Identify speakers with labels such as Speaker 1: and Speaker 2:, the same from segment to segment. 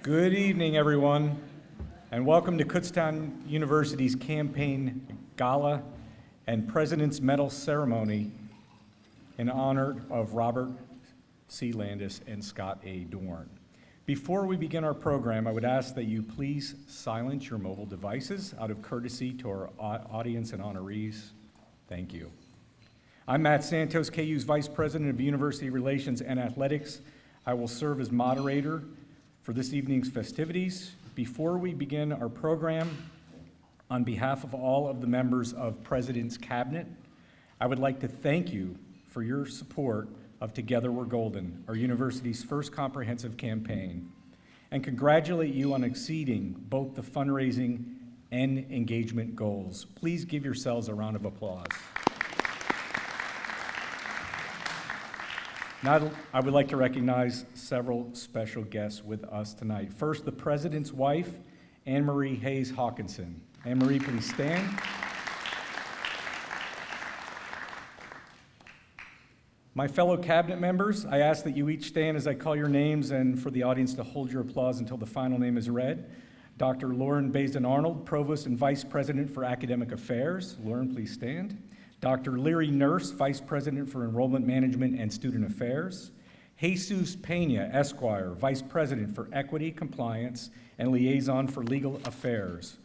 Speaker 1: Good evening, everyone, and welcome to Kutztown University's Campaign Gala and President's Medal Ceremony in honor of Robert C. Landis and Scott A. Dorn. Before we begin our program, I would ask that you please silence your mobile devices out of courtesy to our audience and honorees. Thank you. I'm Matt Santos, KU's Vice President of University Relations and Athletics. I will serve as moderator for this evening's festivities. Before we begin our program, on behalf of all of the members of President's Cabinet, I would like to thank you for your support of Together We're Golden, our university's first comprehensive campaign, and congratulate you on exceeding both the fundraising and engagement goals. Please give yourselves a round of applause. Now, I would like to recognize several special guests with us tonight. First, the President's wife, Anne-Marie Hayes Hawkinson. Anne-Marie, please stand. My fellow cabinet members, I ask that you each stand as I call your names and for the audience to hold your applause until the final name is read. Dr. Lauren Baisden-Arnold, Provost and Vice President for Academic Affairs. Lauren, please stand. Dr. Leary Nurse, Vice President for Enrollment Management and Student Affairs. Jesus Pena, Esquire, Vice President for Equity, Compliance, and Liaison for Legal Affairs.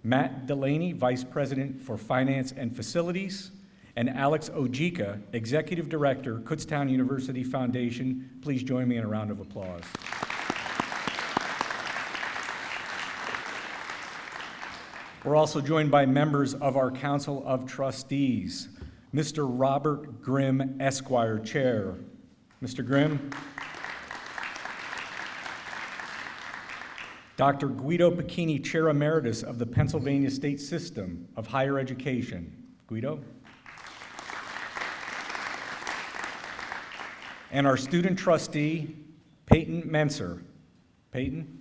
Speaker 1: Matt Delaney, Vice President for Finance and Facilities. And Alex Ojika, Executive Director, Kutztown University Foundation. Please join me in a round of applause. We're also joined by members of our Council of Trustees. Mr. Robert Grimm, Esquire, Chair. Mr. Grimm. Dr. Guido Pacchini, Chair Emeritus of the Pennsylvania State System of Higher Education. Guido. And our student trustee, Peyton Menser. Peyton.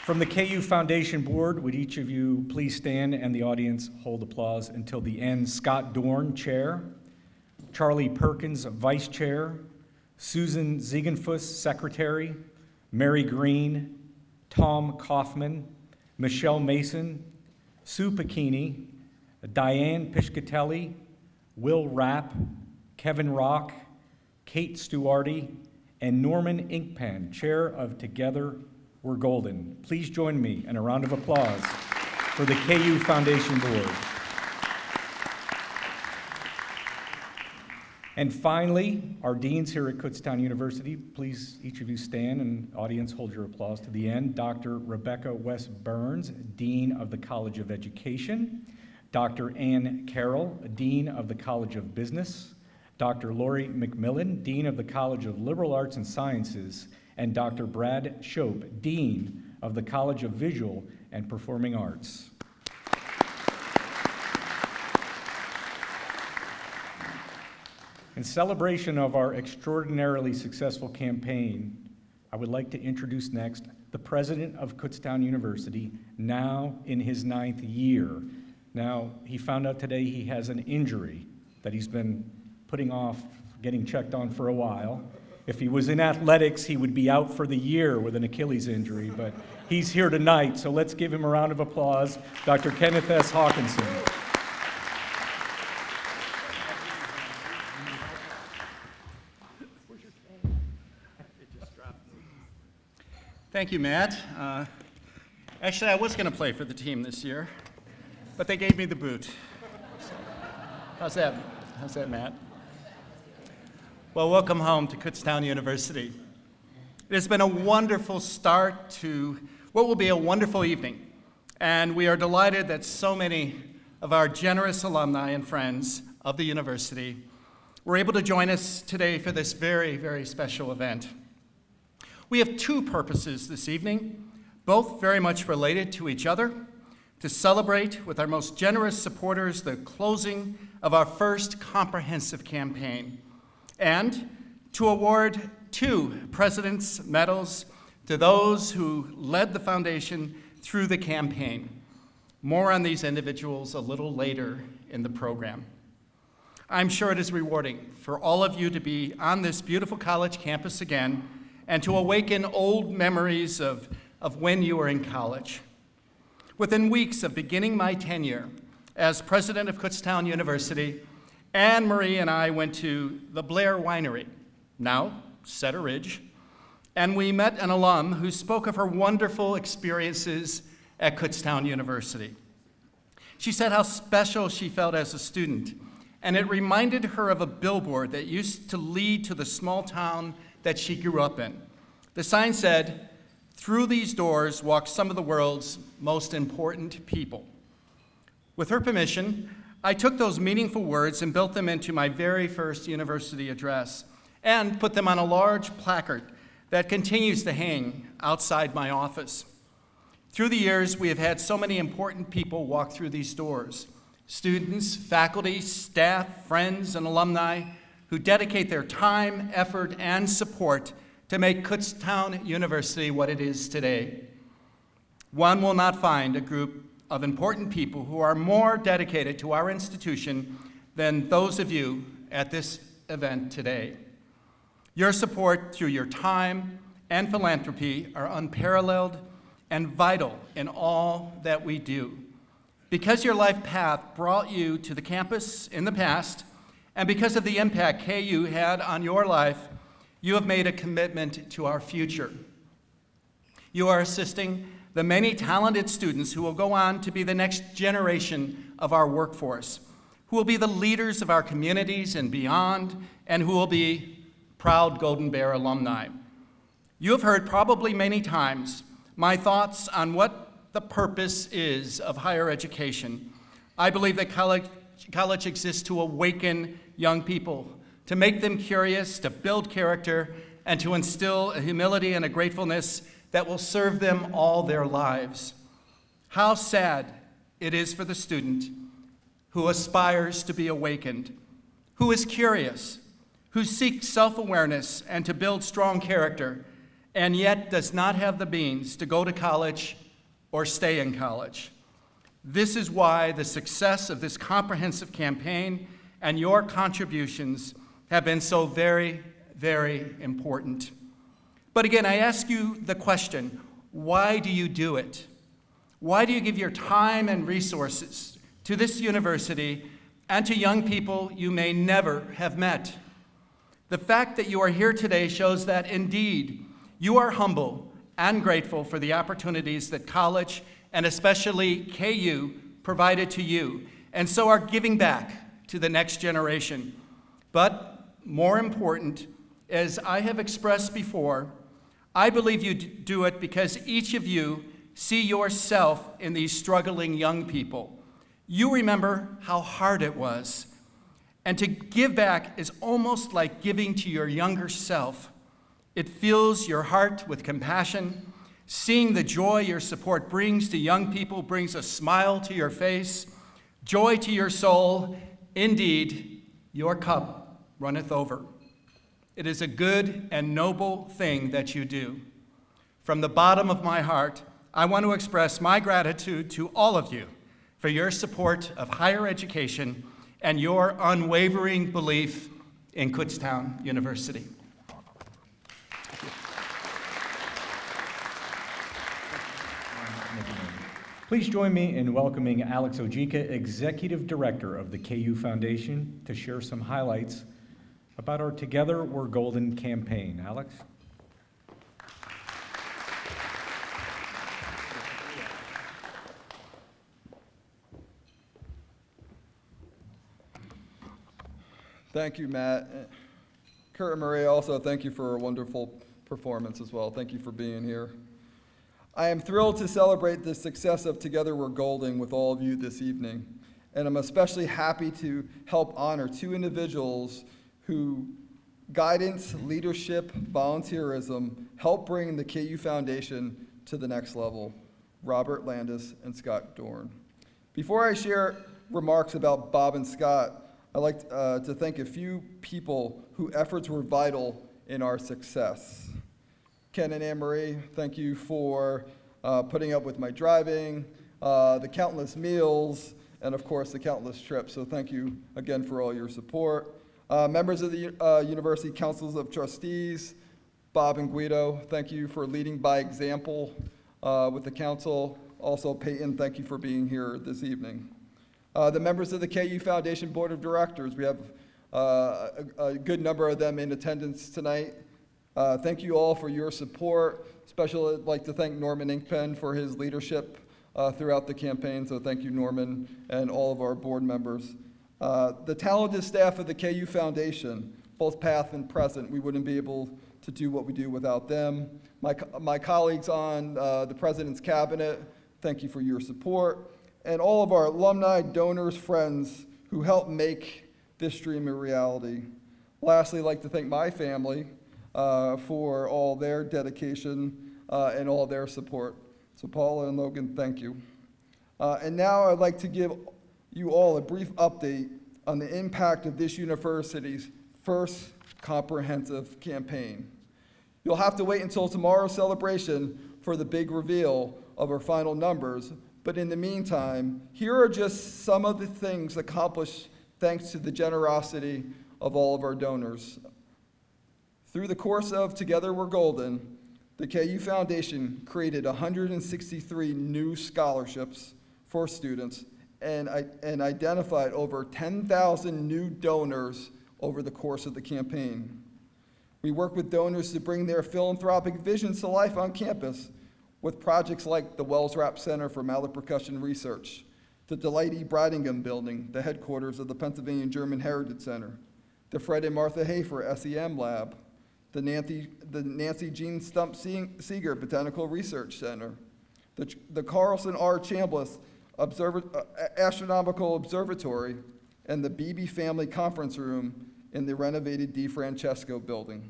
Speaker 1: From the KU Foundation Board, would each of you please stand and the audience hold applause until the end. Scott Dorn, Chair. Charlie Perkins, Vice Chair. Susan Ziegenfuss, Secretary. Mary Green. Tom Kaufman. Michelle Mason. Sue Pacchini. Diane Piscatelli. Will Rapp. Kevin Rock. Kate Stuarty. And Norman Inkpen, Chair of Together We're Golden. Please join me in a round of applause for the KU Foundation Board. And finally, our deans here at Kutztown University, please each of you stand and audience hold your applause to the end. Dr. Rebecca West Burns, Dean of the College of Education. Dr. Ann Carroll, Dean of the College of Business. Dr. Lori McMillan, Dean of the College of Liberal Arts and Sciences. And Dr. Brad Shope, Dean of the College of Visual and Performing Arts. In celebration of our extraordinarily successful campaign, I would like to introduce next the President of Kutztown University, now in his 9th year. Now, he found out today he has an injury that he's been putting off getting checked on for a while. If he was in athletics, he would be out for the year with an Achilles injury, but he's here tonight, so let's give him a round of applause. Dr. Kenneth S. Hawkinson.
Speaker 2: Thank you, Matt. Actually, I was going to play for the team this year, but they gave me the boot. So, how's that? How's that, Matt? Well, welcome home to Kutztown University. It has been a wonderful start to what will be a wonderful evening, and we are delighted that so many of our generous alumni and friends of the university were able to join us today for this very, very special event. We have two purposes this evening, both very much related to each other: to celebrate with our most generous supporters the closing of our first comprehensive campaign, and to award 2 President's Medals to those who led the foundation through the campaign. More on these individuals a little later in the program. I'm sure it is rewarding for all of you to be on this beautiful college campus again and to awaken old memories of when you were in college. Within weeks of beginning my tenure as president of Kutztown University, Anne Marie and I went to the Blair Winery, now Cedar Ridge, and we met an alum who spoke of her wonderful experiences at Kutztown University. She said how special she felt as a student, and it reminded her of a billboard that used to lead to the small town that she grew up in. The sign said, "Through these doors walk some of the world's most important people." With her permission, I took those meaningful words and built them into my very first university address and put them on a large placard that continues to hang outside my office. Through the years, we have had so many important people walk through these doors: students, faculty, staff, friends, and alumni who dedicate their time, effort, and support to make Kutztown University what it is today. One will not find a group of important people who are more dedicated to our institution than those of you at this event today. Your support through your time and philanthropy are unparalleled and vital in all that we do. Because your life path brought you to the campus in the past, and because of the impact KU had on your life, you have made a commitment to our future. You are assisting the many talented students who will go on to be the next generation of our workforce, who will be the leaders of our communities and beyond, and who will be proud Golden Bear alumni. You have heard probably many times my thoughts on what the purpose is of higher education. I believe that college exists to awaken young people, to make them curious, to build character, and to instill a humility and a gratefulness that will serve them all their lives. How sad it is for the student who aspires to be awakened, who is curious, who seeks self-awareness and to build strong character, and yet does not have the means to go to college or stay in college. This is why the success of this comprehensive campaign and your contributions have been so very, very important. But again, I ask you the question, why do you do it? Why do you give your time and resources to this university and to young people you may never have met? The fact that you are here today shows that indeed you are humble and grateful for the opportunities that college, and especially KU, provided to you, and so are giving back to the next generation. But more important, as I have expressed before, I believe you do it because each of you see yourself in these struggling young people. You remember how hard it was, and to give back is almost like giving to your younger self. It fills your heart with compassion. Seeing the joy your support brings to young people brings a smile to your face, joy to your soul. Indeed, your cup runneth over. It is a good and noble thing that you do. From the bottom of my heart, I want to express my gratitude to all of you for your support of higher education and your unwavering belief in Kutztown University.
Speaker 1: Please join me in welcoming Alex Ojika, Executive Director of the KU Foundation, to share some highlights about our Together We're Golden campaign. Alex?
Speaker 3: Thank you, Matt. Kurt and Maria, also thank you for a wonderful performance as well. Thank you for being here. I am thrilled to celebrate the success of Together We're Golden with all of you this evening, and I'm especially happy to help honor two individuals who guidance, leadership, volunteerism helped bring the KU Foundation to the next level: Robert Landis and Scott Dorn. Before I share remarks about Bob and Scott, I'd like to thank a few people whose efforts were vital in our success. Ken and Anne-Marie, thank you for putting up with my driving, the countless meals, and of course, the countless trips. So thank you again for all your support. Members of the University Councils of Trustees, Bob and Guido, thank you for leading by example with the council. Also, Peyton, thank you for being here this evening. The members of the KU Foundation Board of Directors, we have a good number of them in attendance tonight. Thank you all for your support. Especially, I'd like to thank Norman Inkpen for his leadership throughout the campaign, so thank you, Norman, and all of our board members. The talented staff of the KU Foundation, both past and present, we wouldn't be able to do what we do without them. My colleagues on the President's Cabinet, thank you for your support. And all of our alumni, donors, friends who helped make this dream a reality. Lastly, I'd like to thank my family for all their dedication and all their support. So Paula and Logan, thank you. And now I'd like to give you all a brief update on the impact of this university's first comprehensive campaign. You'll have to wait until tomorrow's celebration for the big reveal of our final numbers, but in the meantime, here are just some of the things accomplished thanks to the generosity of all of our donors. Through the course of Together We're Golden, the KU Foundation created 163 new scholarships for students and identified over 10,000 new donors over the course of the campaign. We work with donors to bring their philanthropic visions to life on campus with projects like the Wells Rapp Center for Malapercussion Research, the Delight E. Bridingham Building, the headquarters of the Pennsylvania German Heritage Center, the Fred and Martha Hafer SEM Lab, the Nancy Jean Stump Seeger Botanical Research Center, the Carlson R. Chambliss Astronomical Observatory, and the Beebe Family Conference Room in the renovated DeFrancesco Building.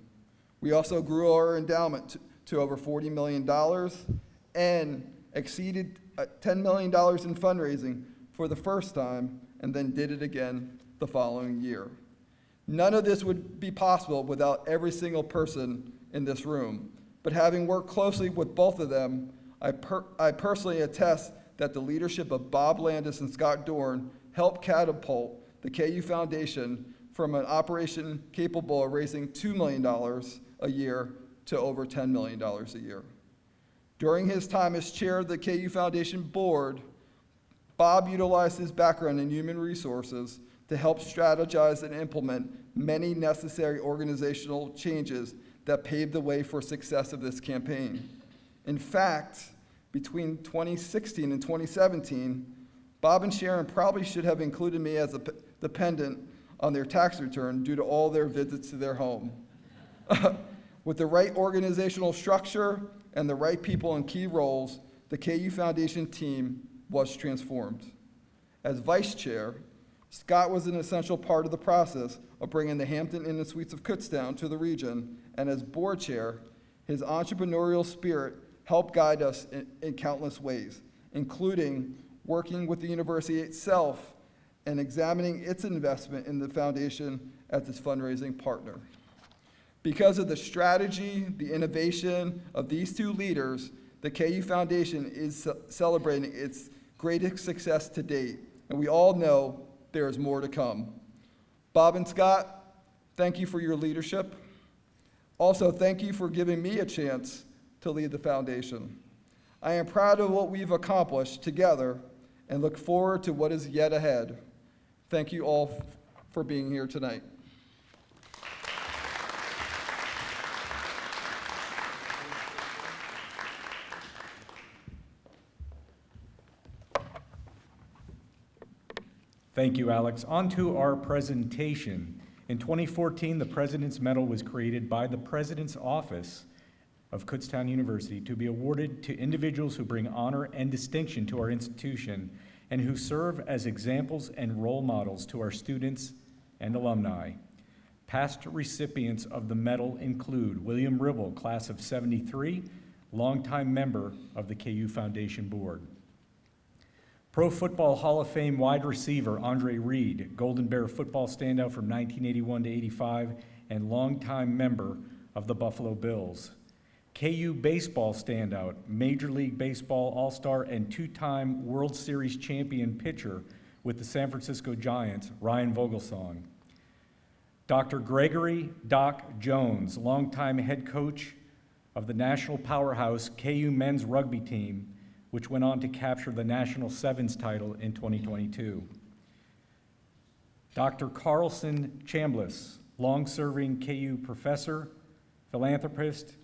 Speaker 3: We also grew our endowment to over $40 million and exceeded $10 million in fundraising for the first time, and then did it again the following year. None of this would be possible without every single person in this room, but having worked closely with both of them, I personally attest that the leadership of Bob Landis and Scott Dorn helped catapult the KU Foundation from an operation capable of raising $2 million a year to over $10 million a year. During his time as chair of the KU Foundation Board, Bob utilized his background in human resources to help strategize and implement many necessary organizational changes that paved the way for success of this campaign. In fact, between 2016 and 2017, Bob and Sharon probably should have included me as a dependent on their tax return due to all their visits to their home. With the right organizational structure and the right people in key roles, the KU Foundation team was transformed. As vice chair, Scott was an essential part of the process of bringing the Hampton Inn and Suites of Kutztown to the region, and as board chair, his entrepreneurial spirit helped guide us in countless ways, including working with the university itself and examining its investment in the foundation as its fundraising partner. Because of the strategy, the innovation of these two leaders, the KU Foundation is celebrating its greatest success to date, and we all know there is more to come. Bob and Scott, thank you for your leadership. Also, thank you for giving me a chance to lead the foundation. I am proud of what we've accomplished together and look forward to what is yet ahead. Thank you all for being here tonight.
Speaker 1: Thank you, Alex. On to our presentation. In 2014, the President's Medal was created by the President's Office of Kutztown University to be awarded to individuals who bring honor and distinction to our institution and who serve as examples and role models to our students and alumni. Past recipients of the medal include William Ribble, class of '73, longtime member of the KU Foundation Board. Pro Football Hall of Fame wide receiver Andre Reed, Golden Bear football standout from 1981 to '85, and longtime member of the Buffalo Bills. KU baseball standout, Major League Baseball All-Star and two-time World Series champion pitcher with the San Francisco Giants, Ryan Vogelsong. Dr. Gregory Doc Jones, longtime head coach of the national powerhouse KU men's rugby team, which went on to capture the National Sevens title in 2022. Dr. Carlson Chambliss, long-serving KU professor, philanthropist,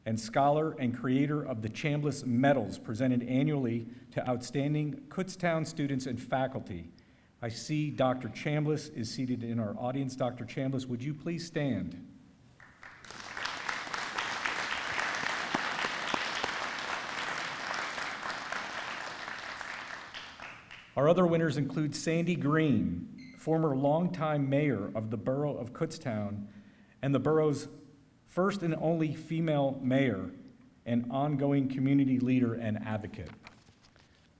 Speaker 1: and scholar and creator of the Chambliss Medals presented annually to outstanding Kutztown students and faculty. I see Dr. Chambliss is seated in our audience. Dr. Chambliss, would you please stand? Our other winners include Sandy Green, former longtime mayor of the borough of Kutztown and the borough's first and only female mayor and ongoing community leader and advocate.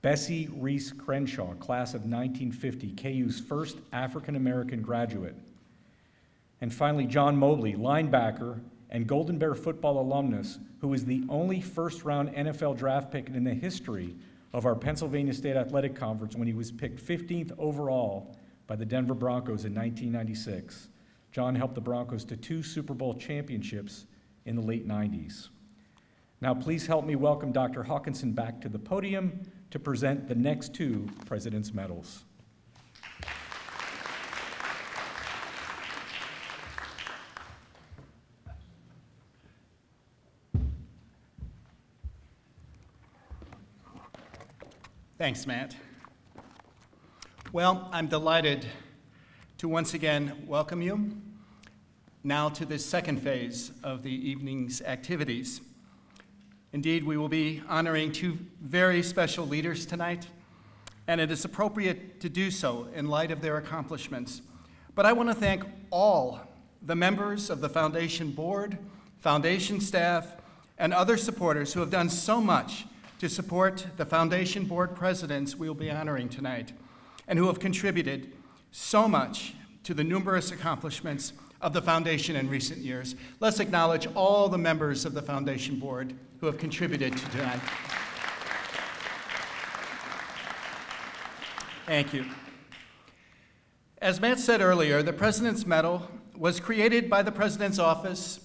Speaker 1: Bessie Reese Crenshaw, class of 1950, KU's first African-American graduate. And finally, John Mobley, linebacker and Golden Bear football alumnus, who is the only first-round NFL draft pick in the history of our Pennsylvania State Athletic Conference when he was picked 15th overall by the Denver Broncos in 1996. John helped the Broncos to 2 Super Bowl championships in the late 90s. Now please help me welcome Dr. Hawkinson back to the podium to present the next 2 President's Medals.
Speaker 2: Thanks, Matt. Well, I'm delighted to once again welcome you now to this second phase of the evening's activities. Indeed, we will be honoring 2 very special leaders tonight, and it is appropriate to do so in light of their accomplishments. But I want to thank all the members of the Foundation Board, Foundation staff, and other supporters who have done so much to support the Foundation Board presidents we will be honoring tonight, and who have contributed so much to the numerous accomplishments of the Foundation in recent years. Let's acknowledge all the members of the Foundation Board who have contributed to tonight. Thank you. As Matt said earlier, the President's Medal was created by the President's Office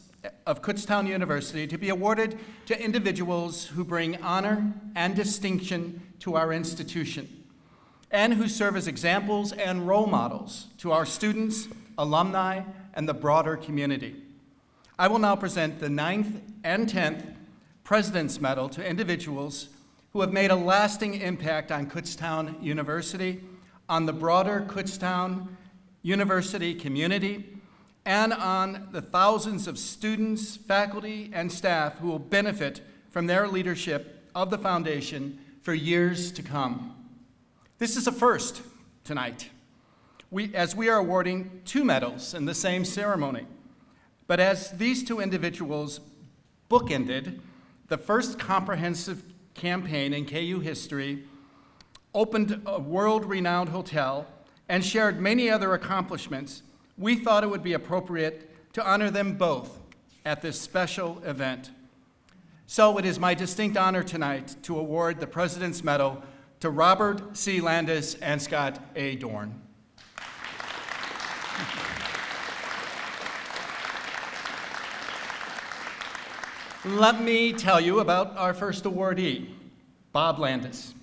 Speaker 2: of Kutztown University to be awarded to individuals who bring honor and distinction to our institution, and who serve as examples and role models to our students, alumni, and the broader community. I will now present the 9th and 10th President's Medal to individuals who have made a lasting impact on Kutztown University, on the broader Kutztown University community, and on the thousands of students, faculty, and staff who will benefit from their leadership of the Foundation for years to come. This is a first tonight, as we are awarding 2 medals in the same ceremony. But as these 2 individuals bookended the first comprehensive campaign in KU history, opened a world-renowned hotel, and shared many other accomplishments, we thought it would be appropriate to honor them both at this special event. So it is my distinct honor tonight to award the President's Medal to Robert C. Landis and Scott A. Dorn. Let me tell you about our first awardee, Bob Landis.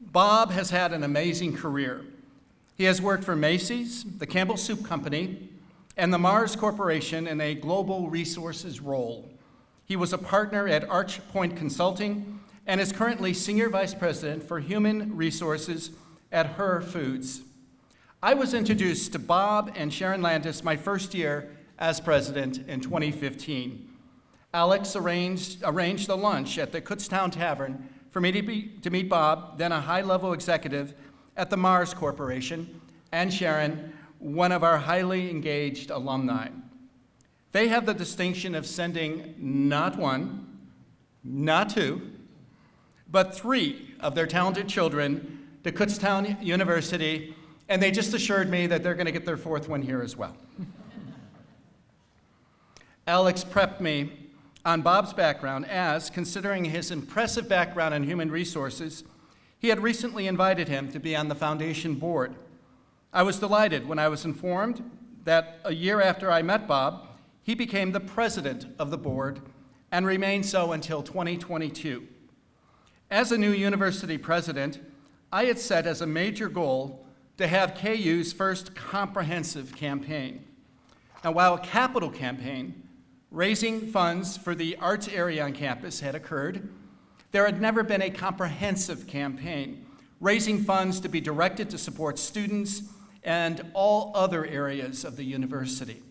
Speaker 2: Bob has had an amazing career. He has worked for Macy's, the Campbell Soup Company, and the Mars Corporation in a global resources role. He was a partner at Arch Point Consulting and is currently Senior Vice President for Human Resources at Her Foods. I was introduced to Bob and Sharon Landis my first year as president in 2015. Alex arranged a lunch at the Kutztown Tavern for me to meet Bob, then a high-level executive at the Mars Corporation, and Sharon, one of our highly engaged alumni. They have the distinction of sending not 1, not 2, but 3 of their talented children to Kutztown University, and they just assured me that they're going to get their 4th one here as well. Alex prepped me on Bob's background as, considering his impressive background in human resources, He had recently invited him to be on the foundation board. I was delighted when I was informed that a year after I met Bob, he became the president of the board and remained so until 2022. As a new university president, I had set as a major goal to have KU's first comprehensive campaign. Now, while a capital campaign, raising funds for the arts area on campus had occurred, there had never been a comprehensive campaign, raising funds to be directed to support students and all other areas of the university.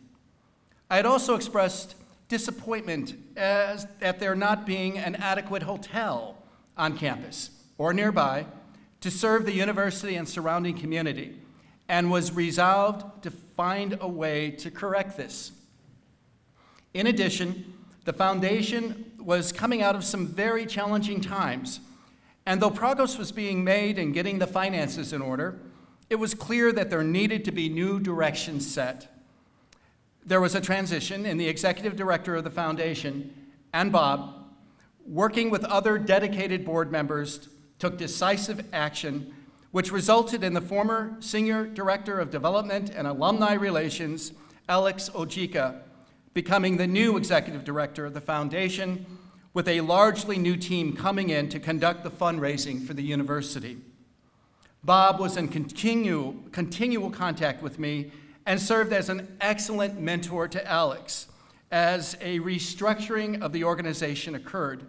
Speaker 2: I had also expressed disappointment at there not being an adequate hotel on campus or nearby to serve the university and surrounding community, and was resolved to find a way to correct this. In addition, the foundation was coming out of some very challenging times, and though progress was being made in getting the finances in order, it was clear that there needed to be new direction set. There was a transition in the executive director of the foundation, and Bob, working with other dedicated board members, took decisive action, which resulted in the former Senior Director of Development and Alumni Relations, Alex Ojika, becoming the new executive director of the foundation, with a largely new team coming in to conduct the fundraising for the university. Bob was in continual contact with me and served as an excellent mentor to Alex as a restructuring of the organization occurred.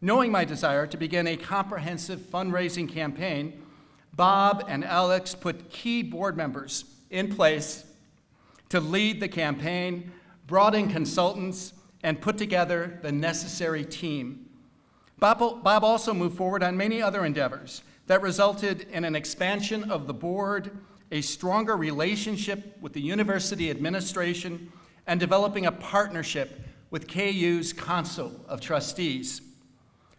Speaker 2: Knowing my desire to begin a comprehensive fundraising campaign, Bob and Alex put key board members in place to lead the campaign, brought in consultants, and put together the necessary team. Bob also moved forward on many other endeavors that resulted in an expansion of the board, a stronger relationship with the university administration, and developing a partnership with KU's Council of Trustees.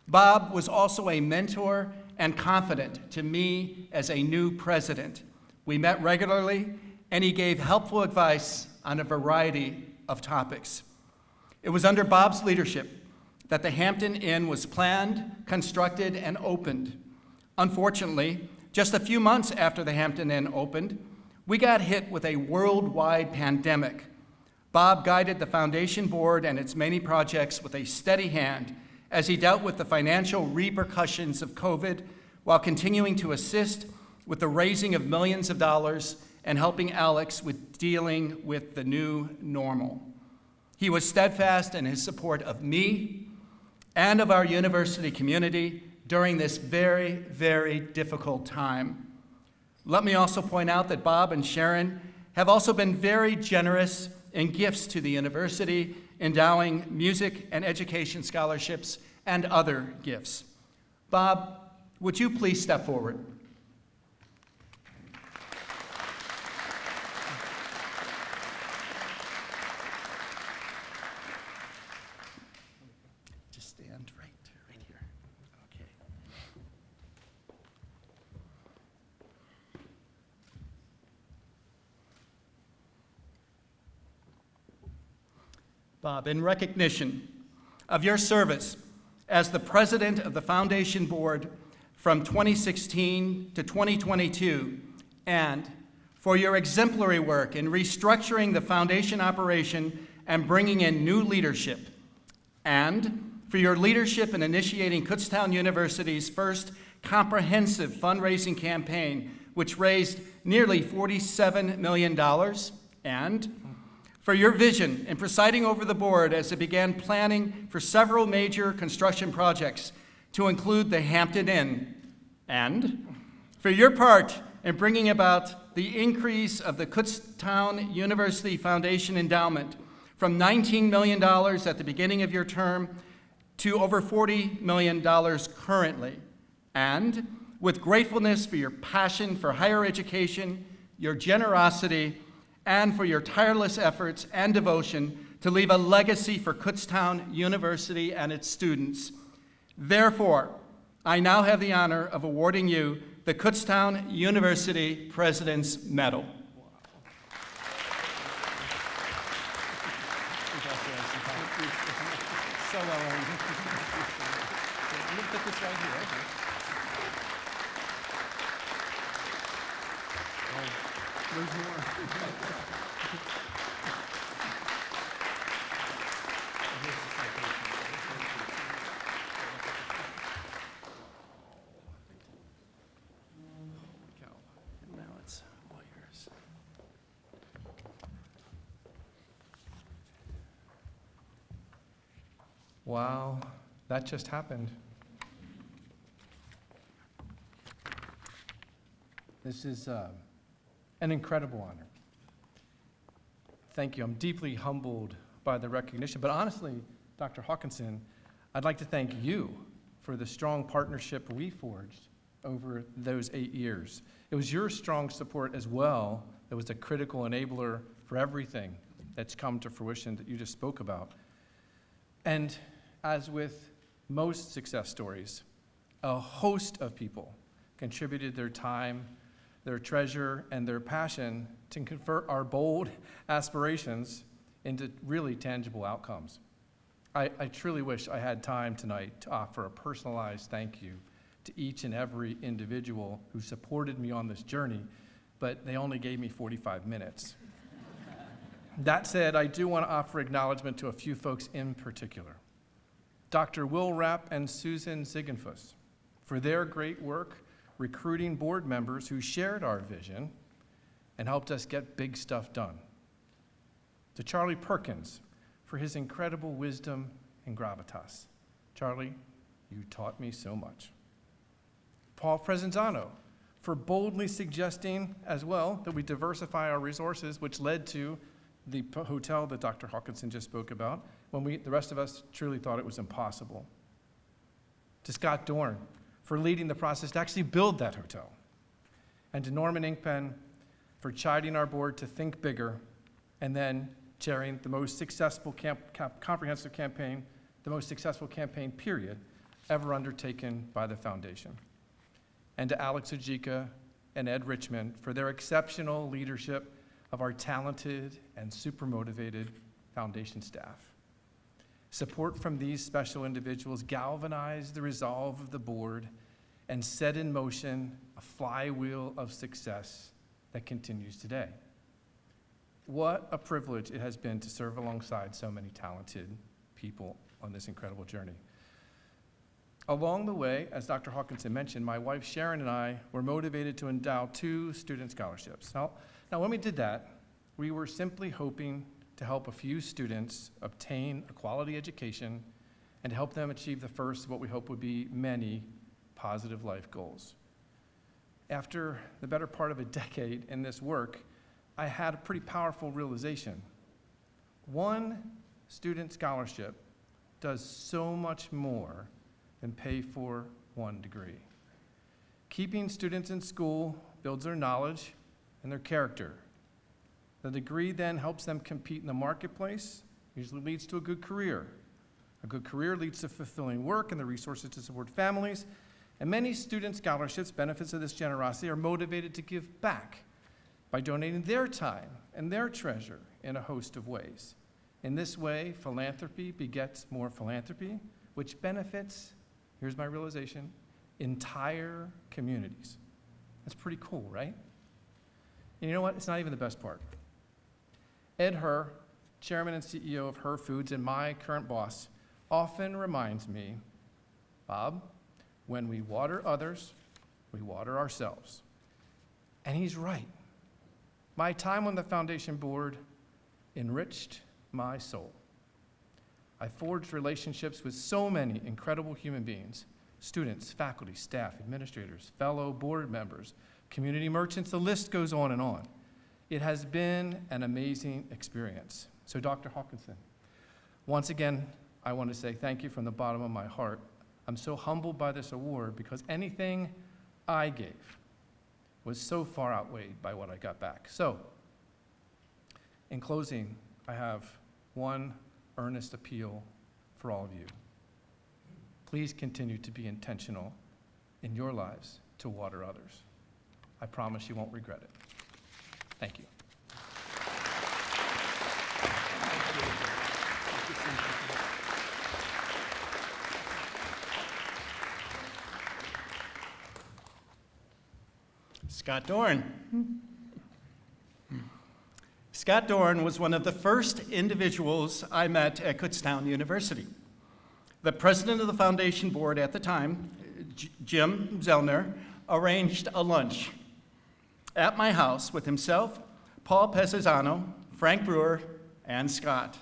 Speaker 2: Bob was also a mentor and confidant to me as a new president. We met regularly, and he gave helpful advice on a variety of topics. It was under Bob's leadership that the Hampton Inn was planned, constructed, and opened. Unfortunately, just a few months after the Hampton Inn opened, we got hit with a worldwide pandemic. Bob guided the foundation board and its many projects with a steady hand as he dealt with the financial repercussions of COVID while continuing to assist with the raising of millions of dollars and helping Alex with dealing with the new normal. He was steadfast in his support of me and of our university community during this very, very difficult time. Let me also point out that Bob and Sharon have also been very generous in gifts to the university, endowing music and education scholarships and other gifts. Bob, would you please step forward? Just stand right here. Okay. Bob, in recognition of your service as the president of the Foundation Board from 2016 to 2022, and for your exemplary work in restructuring the foundation operation and bringing in new leadership, and for your leadership in initiating Kutztown University's first comprehensive fundraising campaign, which raised nearly $47 million, and for your vision in presiding over the board as it began planning for several major construction projects to include the Hampton Inn, and for your part in bringing about the increase of the Kutztown University Foundation endowment from $19 million at the beginning of your term to over $40 million currently, and with gratefulness for your passion for higher education, your generosity, and for your tireless efforts and devotion to leave a legacy for Kutztown University and its students. Therefore, I now have the honor of awarding you the Kutztown University President's Medal. So well earned. Let me put this right here. And now it's all yours.
Speaker 4: Wow, that just happened. This is an incredible honor. Thank you. I'm deeply humbled by the recognition. But honestly, Dr. Hawkinson, I'd like to thank you for the strong partnership we forged over those 8 years. It was your strong support as well that was a critical enabler for everything that's come to fruition that you just spoke about. And as with most success stories, a host of people contributed their time, their treasure, and their passion to convert our bold aspirations into really tangible outcomes. I truly wish I had time tonight to offer a personalized thank you to each and every individual who supported me on this journey, but they only gave me 45 minutes. That said, I do want to offer acknowledgement to a few folks in particular. Dr. Will Rapp and Susan Ziegenfuss for their great work recruiting board members who shared our vision and helped us get big stuff done. To Charlie Perkins for his incredible wisdom and gravitas. Charlie, you taught me so much. Paul Presenzano for boldly suggesting as well that we diversify our resources, which led to the hotel that Dr. Hawkinson just spoke about, when the rest of us truly thought it was impossible. To Scott Dorn for leading the process to actually build that hotel. And to Norman Inkpen for chiding our board to think bigger and then chairing the most successful comprehensive campaign, the most successful campaign period ever undertaken by the foundation. And to Alex Ojika and Ed Richmond for their exceptional leadership of our talented and super motivated foundation staff. Support from these special individuals galvanized the resolve of the board and set in motion a flywheel of success that continues today. What a privilege it has been to serve alongside so many talented people on this incredible journey. Along the way, as Dr. Hawkinson mentioned, my wife Sharon and I were motivated to endow 2 student scholarships. Now, when we did that, we were simply hoping to help a few students obtain a quality education and help them achieve the first of what we hope would be many positive life goals. After the better part of a decade in this work, I had a pretty powerful realization. One student scholarship does so much more than pay for one degree. Keeping students in school builds their knowledge and their character. The degree then helps them compete in the marketplace, usually leads to a good career. A good career leads to fulfilling work and the resources to support families. And many student scholarships, benefits of this generosity, are motivated to give back by donating their time and their treasure in a host of ways. In this way, philanthropy begets more philanthropy, which benefits, here's my realization, entire communities. That's pretty cool, right? And you know what? It's not even the best part. Ed Herr, chairman and CEO of Herr Foods and my current boss, often reminds me, Bob, when we water others, we water ourselves. And he's right. My time on the foundation board enriched my soul. I forged relationships with so many incredible human beings, students, faculty, staff, administrators, fellow board members, community merchants, the list goes on and on. It has been an amazing experience. So Dr. Hawkinson, once again, I want to say thank you from the bottom of my heart. I'm so humbled by this award because anything I gave was so far outweighed by what I got back. So, in closing, I have one earnest appeal for all of you. Please continue to be intentional in your lives to water others. I promise you won't regret it. Thank you.
Speaker 2: Scott Dorn. Scott Dorn was one of the first individuals I met at Kutztown University. The president of the foundation board at the time, Jim Zellner, arranged a lunch at my house with himself, Paul Pesizano, Frank Brewer, and Scott.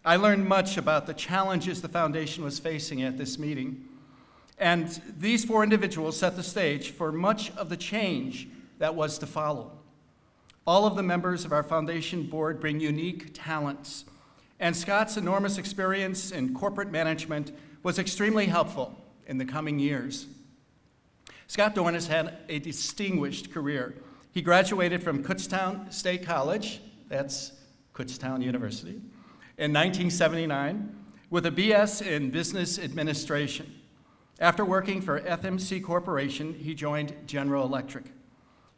Speaker 2: I learned much about the challenges the foundation was facing at this meeting, and these four individuals set the stage for much of the change that was to follow. All of the members of our foundation board bring unique talents, and Scott's enormous experience in corporate management was extremely helpful in the coming years. Scott Dorn has had a distinguished career. He graduated from Kutztown State College, that's Kutztown University, in 1979 with a BS in Business Administration. After working for FMC Corporation, he joined General Electric.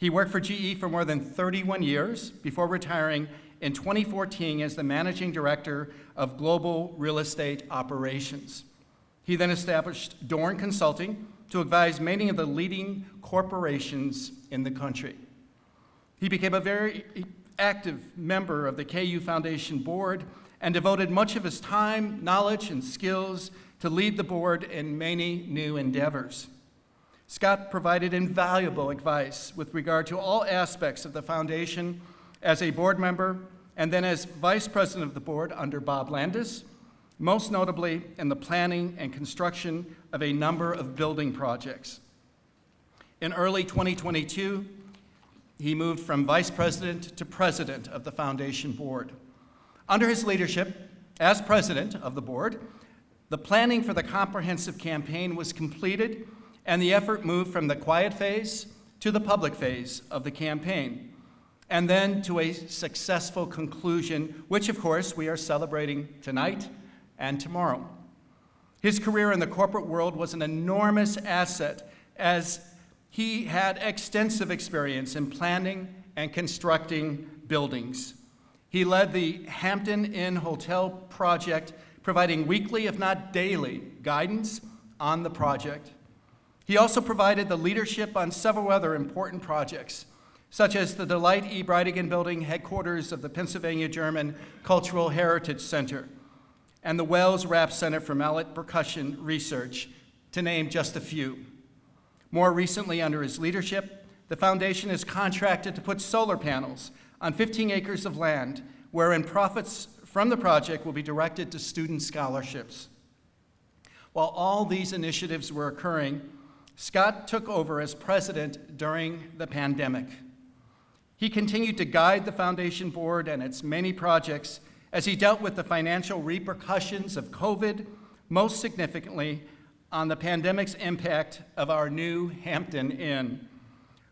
Speaker 2: He worked for GE for more than 31 years before retiring in 2014 as the Managing Director of Global Real Estate Operations. He then established Dorn Consulting to advise many of the leading corporations in the country. He became a very active member of the KU Foundation Board and devoted much of his time, knowledge, and skills to lead the board in many new endeavors. Scott provided invaluable advice with regard to all aspects of the foundation as a board member and then as vice president of the board under Bob Landis, most notably in the planning and construction of a number of building projects. In early 2022, he moved from vice president to president of the foundation board. Under his leadership as president of the board, the planning for the comprehensive campaign was completed, and the effort moved from the quiet phase to the public phase of the campaign, and then to a successful conclusion, which of course we are celebrating tonight and tomorrow. His career in the corporate world was an enormous asset as he had extensive experience in planning and constructing buildings. He led the Hampton Inn Hotel project, providing weekly, if not daily, guidance on the project. He also provided the leadership on several other important projects, such as the Delight E. Breitigan Building, headquarters of the Pennsylvania German Cultural Heritage Center, and the Wells Rap Center for Mallet Percussion Research, to name just a few. More recently, under his leadership, the foundation is contracted to put solar panels on 15 acres of land, wherein profits from the project will be directed to student scholarships. While all these initiatives were occurring, Scott took over as president during the pandemic. He continued to guide the foundation board and its many projects as he dealt with the financial repercussions of COVID, most significantly on the pandemic's impact of our new Hampton Inn.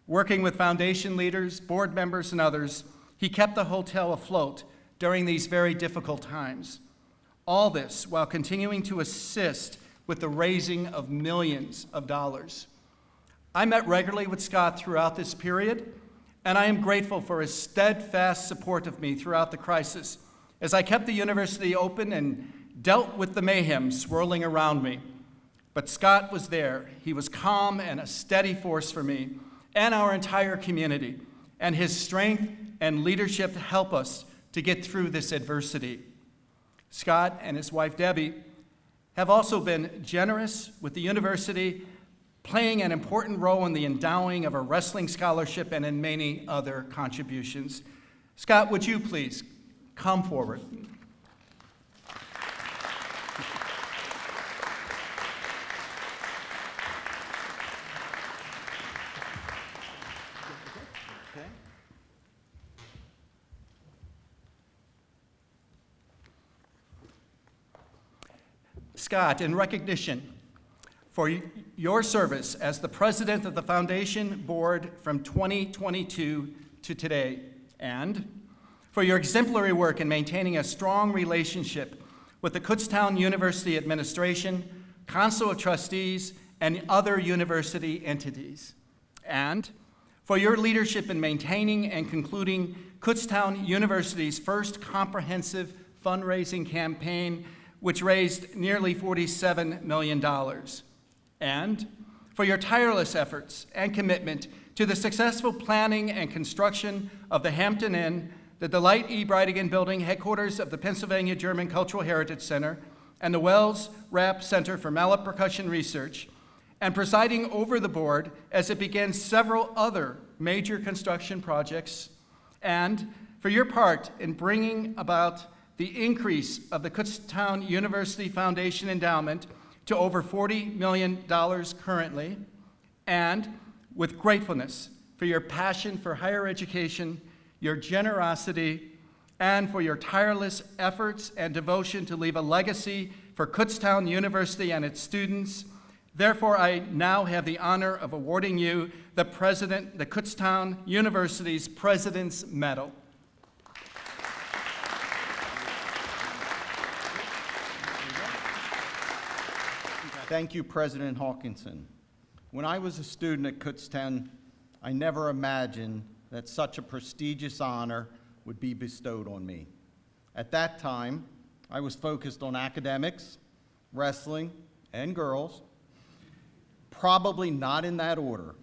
Speaker 2: Working with foundation leaders, board members, and others, he kept the hotel afloat during these very difficult times. All this while continuing to assist with the raising of millions of dollars. I met regularly with Scott throughout this period, and I am grateful for his steadfast support of me throughout the crisis as I kept the university open and dealt with the mayhem swirling around me. But Scott was there. He was calm and a steady force for me and our entire community, and his strength and leadership help us to get through this adversity. Scott and his wife Debbie have also been generous with the university, playing an important role in the endowing of a wrestling scholarship and in many other contributions. Scott, would you please come forward? Scott, in recognition for your service as the president of the foundation board from 2022 to today, and for your exemplary work in maintaining a strong relationship with the Kutztown University administration, Council of Trustees, and other university entities, and for your leadership in maintaining and concluding Kutztown University's first comprehensive fundraising campaign, which raised nearly $47 million, and for your tireless efforts and commitment to the successful planning and construction of the Hampton Inn, the Delight E. Bridigan Building, headquarters of the Pennsylvania German Cultural Heritage Center, and the Wells Rapp Center for Mallet Percussion Research, and presiding over the board as it begins several other major construction projects, and for your part in bringing about the increase of the Kutztown University Foundation endowment to over $40 million currently, and with gratefulness for your passion for higher education, your generosity, and for your tireless efforts and devotion to leave a legacy for Kutztown University and its students. Therefore, I now have the honor of awarding you the Kutztown University's President's Medal.
Speaker 5: Thank you, President Hawkinson. When I was a student at Kutztown, I never imagined that such a prestigious honor would be bestowed on me. At that time, I was focused on academics, wrestling, and girls, probably not in that order.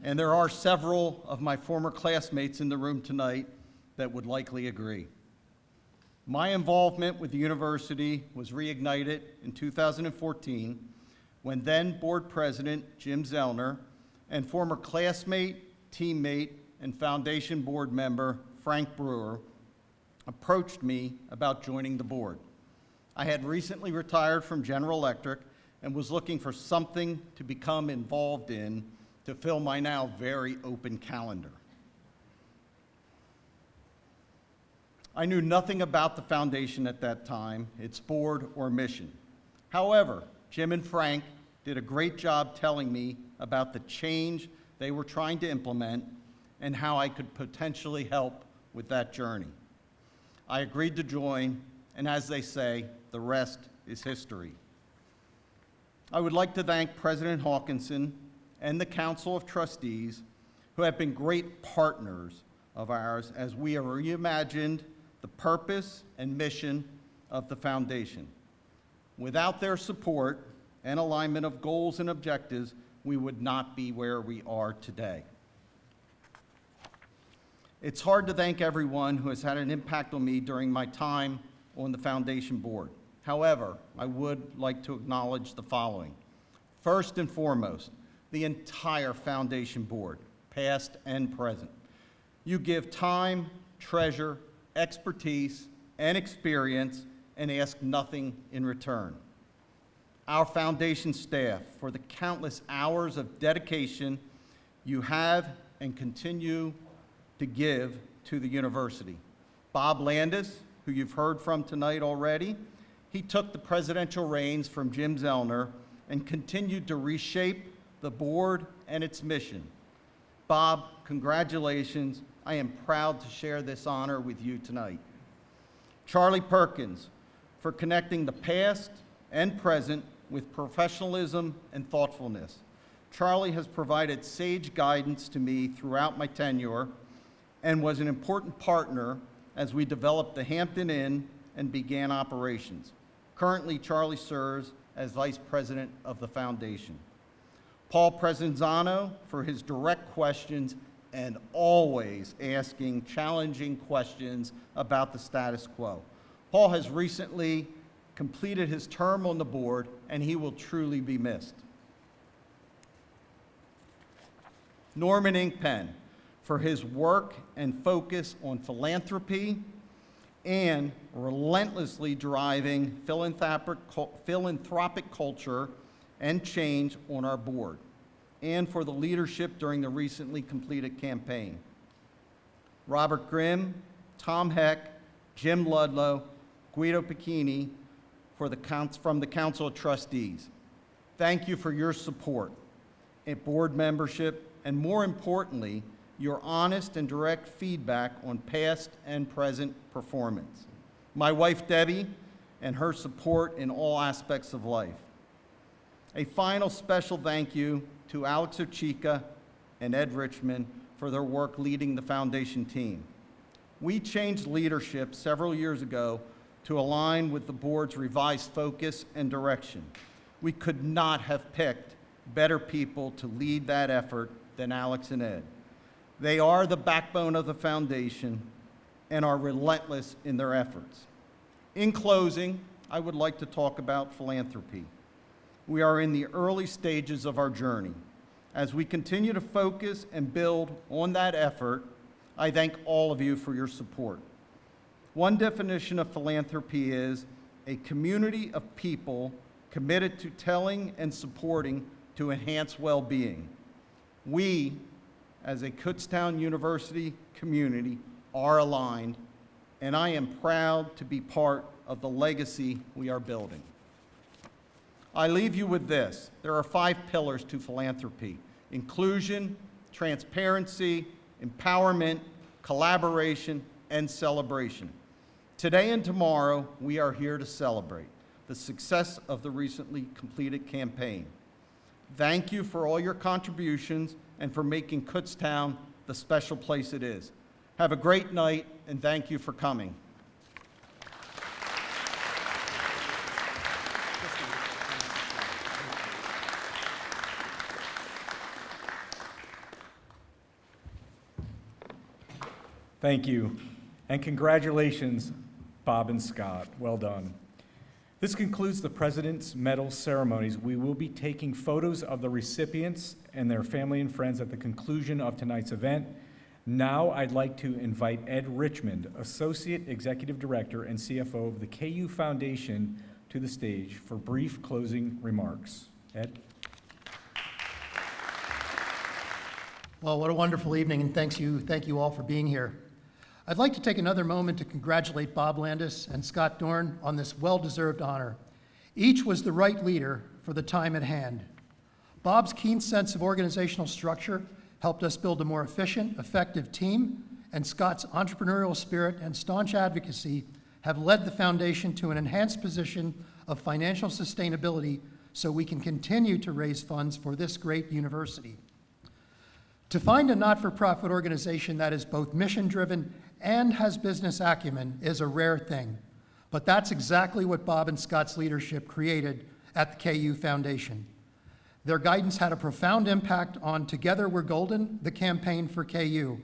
Speaker 5: And there are several of my former classmates in the room tonight that would likely agree. My involvement with the university was reignited in 2014 when then board president Jim Zellner and former classmate, teammate, and foundation board member Frank Brewer approached me about joining the board. I had recently retired from General Electric and was looking for something to become involved in to fill my now very open calendar. I knew nothing about the foundation at that time, its board or mission. However, Jim and Frank did a great job telling me about the change they were trying to implement and how I could potentially help with that journey. I agreed to join, and as they say, the rest is history. I would like to thank President Hawkinson and the Council of Trustees, who have been great partners of ours as we have reimagined the purpose and mission of the foundation. Without their support and alignment of goals and objectives, we would not be where we are today. It's hard to thank everyone who has had an impact on me during my time on the foundation board. However, I would like to acknowledge the following. First and foremost, the entire foundation board, past and present. You give time, treasure, expertise, and experience, and ask nothing in return. Our foundation staff, for the countless hours of dedication you have and continue to give to the university. Bob Landis, who you've heard from tonight already, he took the presidential reins from Jim Zellner and continued to reshape the board and its mission. Bob, congratulations. I am proud to share this honor with you tonight. Charlie Perkins, for connecting the past and present with professionalism and thoughtfulness. Charlie has provided sage guidance to me throughout my tenure and was an important partner as we developed the Hampton Inn and began operations. Currently, Charlie serves as Vice President of the Foundation. Paul Presenzano for his direct questions and always asking challenging questions about the status quo. Paul has recently completed his term on the board, and he will truly be missed. Norman Inkpen for his work and focus on philanthropy and relentlessly driving philanthropic culture and change on our board, and for the leadership during the recently completed campaign. Robert Grimm, Tom Heck, Jim Ludlow, Guido Pacchini from the Council of Trustees. Thank you for your support and board membership, and more importantly, your honest and direct feedback on past and present performance. My wife, Debbie, and her support in all aspects of life. A final special thank you to Alex Ochika and Ed Richmond for their work leading the foundation team. We changed leadership several years ago to align with the board's revised focus and direction. We could not have picked better people to lead that effort than Alex and Ed. They are the backbone of the foundation, and are relentless in their efforts. In closing, I would like to talk about philanthropy. We are in the early stages of our journey. As we continue to focus and build on that effort, I thank all of you for your support. One definition of philanthropy is a community of people committed to telling and supporting to enhance well-being. We, as a Kutztown University community, are aligned, and I am proud to be part of the legacy we are building. I leave you with this. There are 5 pillars to philanthropy: inclusion, transparency, empowerment, collaboration, and celebration. Today and tomorrow, we are here to celebrate the success of the recently completed campaign. Thank you for all your contributions and for making Kutztown the special place it is. Have a great night, and thank you for coming.
Speaker 1: Thank you, and congratulations, Bob and Scott. Well done. This concludes the President's Medal ceremonies. We will be taking photos of the recipients and their family and friends at the conclusion of tonight's event. Now I'd like to invite Ed Richmond, Associate Executive Director and CFO of the KU Foundation, to the stage for brief closing remarks. Ed?
Speaker 6: Well, what a wonderful evening, and thank you all for being here. I'd like to take another moment to congratulate Bob Landis and Scott Dorn on this well-deserved honor. Each was the right leader for the time at hand. Bob's keen sense of organizational structure helped us build a more efficient, effective team, and Scott's entrepreneurial spirit and staunch advocacy have led the foundation to an enhanced position of financial sustainability so we can continue to raise funds for this great university. To find a not-for-profit organization that is both mission-driven and has business acumen is a rare thing, but that's exactly what Bob and Scott's leadership created at the KU Foundation. Their guidance had a profound impact on Together We're Golden, the campaign for KU.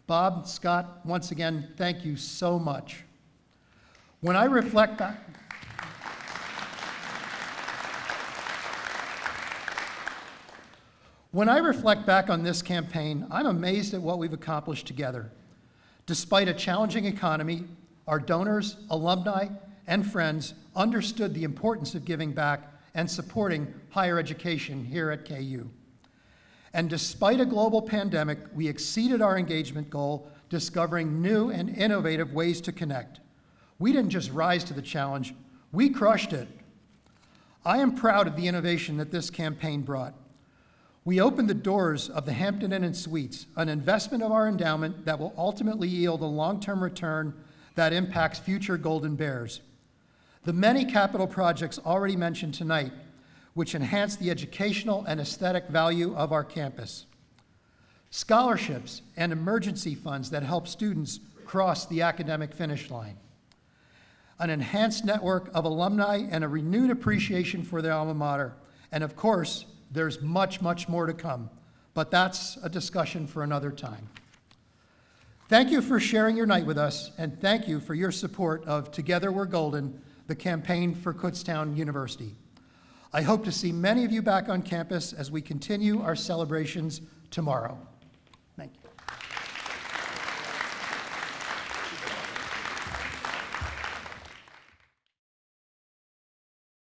Speaker 6: Bob, Scott, once again, thank you so much. When I reflect back, on this campaign, I'm amazed at what we've accomplished together. Despite a challenging economy, our donors, alumni, and friends understood the importance of giving back and supporting higher education here at KU. And despite a global pandemic, we exceeded our engagement goal, discovering new and innovative ways to connect. We didn't just rise to the challenge, we crushed it. I am proud of the innovation that this campaign brought. We opened the doors of the Hampton Inn and Suites, an investment of our endowment that will ultimately yield a long-term return that impacts future Golden Bears. The many capital projects already mentioned tonight, which enhance the educational and aesthetic value of our campus. Scholarships and emergency funds that help students cross the academic finish line. An enhanced network of alumni and a renewed appreciation for their alma mater. And of course, there's much, much more to come, but that's a discussion for another time. Thank you for sharing your night with us, and thank you for your support of Together We're Golden, the campaign for Kutztown University. I hope to see many of you back on campus as we continue our celebrations tomorrow.